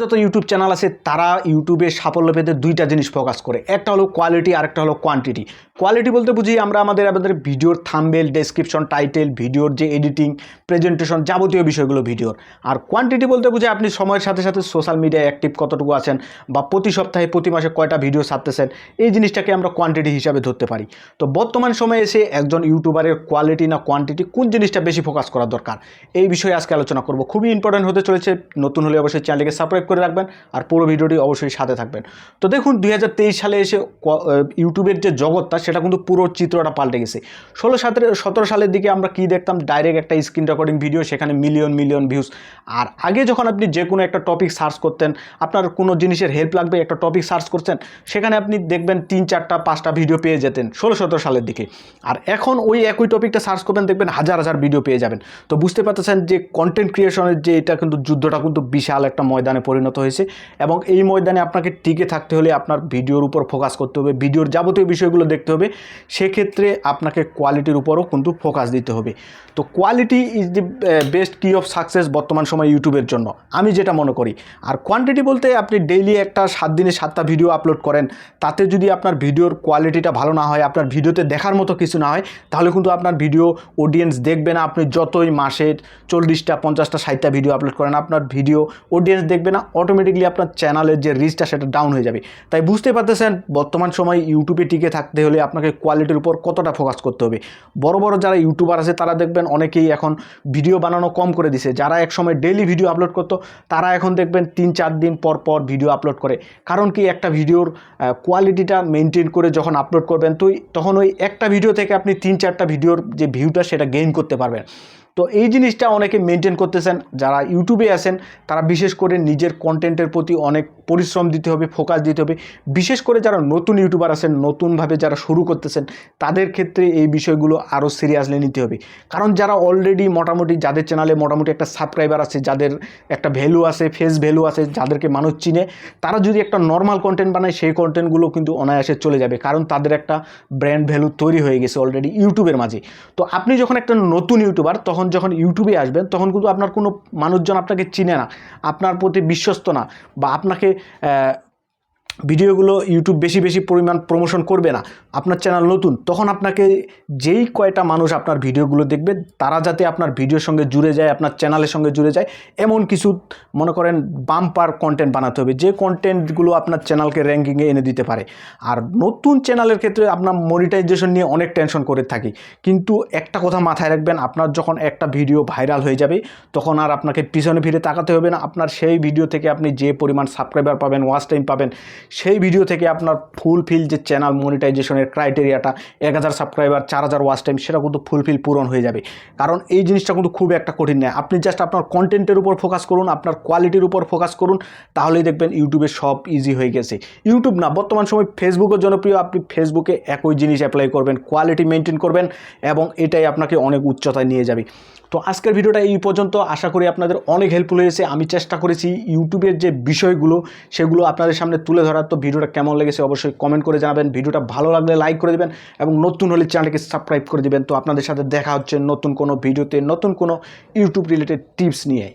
যত YouTube channel আছে তারা ইউটিউবে সাফল্য পেতে দুইটা জিনিস ফোকাস করে, একটা হলো কোয়ালিটি আর একটা হলো কোয়ান্টিটি। কোয়ালিটি বলতে বুঝি আমরা আমাদের ভিডিওর থাম্বনেল, ডেসক্রিপশন, টাইটেল, ভিডিওর যে এডিটিং, প্রেজেন্টেশন, যাবতীয় বিষয়গুলো ভিডিওর। আর কোয়ান্টিটি বলতে বুঝি আপনি সময়ের সাথে সাথে সোশ্যাল মিডিয়ায় অ্যাক্টিভ কতটুকু আছেন বা প্রতি সপ্তাহে প্রতি মাসে কয়টা ভিডিও ছাড়তেছেন, এই জিনিসটাকে আমরা কোয়ান্টিটি হিসাবে ধরতে পারি। তো বর্তমান সময়ে এসে একজন ইউটিউবারের কোয়ালিটি না কোয়ান্টিটি, কোন জিনিসটা বেশি ফোকাস করা দরকার, এই বিষয়ে আজকে আলোচনা করব। খুবই ইম্পর্টেন্ট হতে চলেছে। নতুন হলে অবশ্যই চ্যানেলটিকে সাবস্ক্রাইব করে রাখবেন আর পুরো ভিডিওটি অবশ্যই সাথে থাকবেন। তো দেখুন 2023 সালে এসে ইউটিউবের যে জগৎটা সেটা কিন্তু পুরো চিত্রটা পাল্টে গেছে। 16-17 সালের দিকে আমরা কি দেখতাম, ডাইরেক্ট একটা স্ক্রিন রেকর্ডিং ভিডিও, সেখানে মিলিয়ন মিলিয়ন ভিউজ। আর আগে যখন আপনি যে কোনো একটা টপিক সার্চ করতেন, আপনার কোনো জিনিসের হেল্প লাগবে, একটা টপিক সার্চ করছেন, সেখানে আপনি দেখবেন 3-4-5টা ভিডিও পেয়ে যেতেন 16-17 সালের দিকে। আর এখন ওই একই টপিকটা সার্চ করবেন, দেখবেন হাজার হাজার ভিডিও পেয়ে যাবেন। তো বুঝতে পারতেছেন যে কন্টেন্ট ক্রিয়েশনের যে এটা কিন্তু যুদ্ধটা কিন্তু বিশাল একটা ময়দানে পরিণত হয়েছে। এবং এই ময়দানে আপনাকে টিকে থাকতে হলে আপনার ভিডিওর উপর ফোকাস করতে হবে, ভিডিওর যাবতীয় বিষয়গুলো দেখতে হবে। সেক্ষেত্রে আপনাকে কোয়ালিটির উপরও কিন্তু ফোকাস দিতে হবে। তো কোয়ালিটি ইজ দি বেস্ট কি অফ সাকসেস বর্তমান সময় ইউটিউবের জন্য, আমি যেটা মনে করি। আর কোয়ান্টিটি বলতে আপনি ডেইলি একটা 7 দিনে 7টা ভিডিও আপলোড করেন, তাতে যদি আপনার ভিডিওর কোয়ালিটিটা ভালো না হয়, আপনার ভিডিওতে দেখার মতো কিছু না হয়, তাহলে কিন্তু আপনার ভিডিও অডিয়েন্স দেখবে না। আপনি যতই মাসে 40টা 50টা 60টা ভিডিও আপলোড করেন, আপনার ভিডিও অডিয়েন্স দেখবে না। অটোমেটিকলি আপনার চ্যানেলের যে রিচটা সেটা ডাউন হয়ে যাবে। তাই বুঝতে পারতেছেন বর্তমান সময় ইউটিউবে টিকে থাকতে হলে আপনাকে কোয়ালিটির উপর কতটা ফোকাস করতে হবে। বড় বড় যারা ইউটিউবার আছে তারা দেখবেন অনেকেই এখন ভিডিও বানানো কম করে দিছে। যারা একসময় ডেইলি ভিডিও আপলোড করতো, তারা এখন দেখবেন 3-4 দিন পর পর ভিডিও আপলোড করে। কারণ কি, একটা ভিডিওর কোয়ালিটিটা মেনটেন করে যখন আপলোড করবেন, তখন ওই একটা ভিডিও থেকে আপনি 3-4টা ভিডিওর যে ভিউটা সেটা গেইন করতে পারবেন। তো এই জিনিসটা অনেকে মেনটেন করতেছেন। যারা ইউটিউবে আছেন তারা বিশেষ করে নিজের কন্টেন্টের প্রতি অনেক পরিশ্রম দিতে হবে, ফোকাস দিতে হবে। বিশেষ করে যারা নতুন ইউটিউবার আছেন, নতুনভাবে যারা শুরু করতেছেন, তাদের ক্ষেত্রে এই বিষয়গুলো আরও সিরিয়াসলি নিতে হবে। কারণ যারা অলরেডি মোটামুটি, যাদের চ্যানেলে মোটামুটি একটা সাবস্ক্রাইবার আছে, যাদের একটা ভ্যালু আছে, ফেস ভ্যালু আছে, যাদেরকে মানুষ চিনে, তারা যদি একটা নর্মাল কন্টেন্ট বানায়, সেই কন্টেন্টগুলো কিন্তু অনায়াসে চলে যাবে। কারণ তাদের একটা ব্র্যান্ড ভ্যালু তৈরি হয়ে গেছে অলরেডি ইউটিউবের মাঝে। তো আপনি যখন একটা নতুন ইউটিউবার, যখন ইউটিউবে আসবেন, তখন কিন্তু আপনার কোনো মানুষজন আপনাকে চিনে না, আপনার প্রতি বিশ্বস্ত না, বা আপনাকে ভিডিওগুলো ইউটিউব বেশি বেশি পরিমাণ প্রমোশন করবে না। আপনার চ্যানেল নতুন, তখন আপনাকে যেই কয়টা মানুষ আপনার ভিডিওগুলো দেখবে, তারা যাতে আপনার ভিডিওর সঙ্গে জুড়ে যায়, আপনার চ্যানেলের সঙ্গে জুড়ে যায়, এমন কিছু মনে করেন বাম্পার কন্টেন্ট বানাতে হবে, যে কন্টেন্টগুলো আপনার চ্যানেলকে র্যাঙ্কিংয়ে এনে দিতে পারে। আর নতুন চ্যানেলের ক্ষেত্রে আপনার মনিটাইজেশন নিয়ে অনেক টেনশন করে থাকি, কিন্তু একটা কথা মাথায় রাখবেন, আপনার যখন একটা ভিডিও ভাইরাল হয়ে যাবে, তখন আর আপনাকে পিছনে ফিরে তাকাতে হবে না। আপনার সেই ভিডিও থেকে আপনি যে পরিমাণ সাবস্ক্রাইবার পাবেন, ওয়াচ টাইম পাবেন, সেই ভিডিও থেকে আপনার ফুলফিল যে চ্যানেল মনিটাইজেশনের ক্রাইটেরিয়াটা, 1000 সাবস্ক্রাইবার, 4000 ওয়াচ টাইম, সেটা কিন্তু ফুলফিল পূরণ হয়ে যাবে। কারণ এই জিনিসটা কিন্তু খুব একটা কঠিন নয়। আপনি জাস্ট আপনার কন্টেন্টের উপর ফোকাস করুন, আপনার কোয়ালিটির উপর ফোকাস করুন, তাহলেই দেখবেন ইউটিউবে সব ইজি হয়ে গেছে। ইউটিউব না, বর্তমান সময় ফেসবুকের জনপ্রিয়। আপনি ফেসবুকে একই জিনিস অ্যাপ্লাই করবেন, কোয়ালিটি মেনটেন করবেন, এবং এটাই আপনাকে অনেক উচ্চতায় নিয়ে যাবে। তো আজকের ভিডিওটা এই পর্যন্ত। আশা করি আপনাদের অনেক হেল্পফুল হয়েছে। আমি চেষ্টা করেছি ইউটিউবের যে বিষয়গুলো সেগুলো আপনাদের সামনে তুলে ধরার। তো ভিডিওটা কেমন লেগেছে অবশ্যই কমেন্ট করে জানাবেন। ভিডিওটা ভালো লাগলে লাইক করে দেবেন, এবং নতুন হলে চ্যানেলকে সাবস্ক্রাইব করে দেবেন। তো আপনাদের সাথে দেখা হচ্ছে নতুন কোনো ভিডিওতে, নতুন কোনো ইউটিউব রিলেটেড টিপস নিয়ে।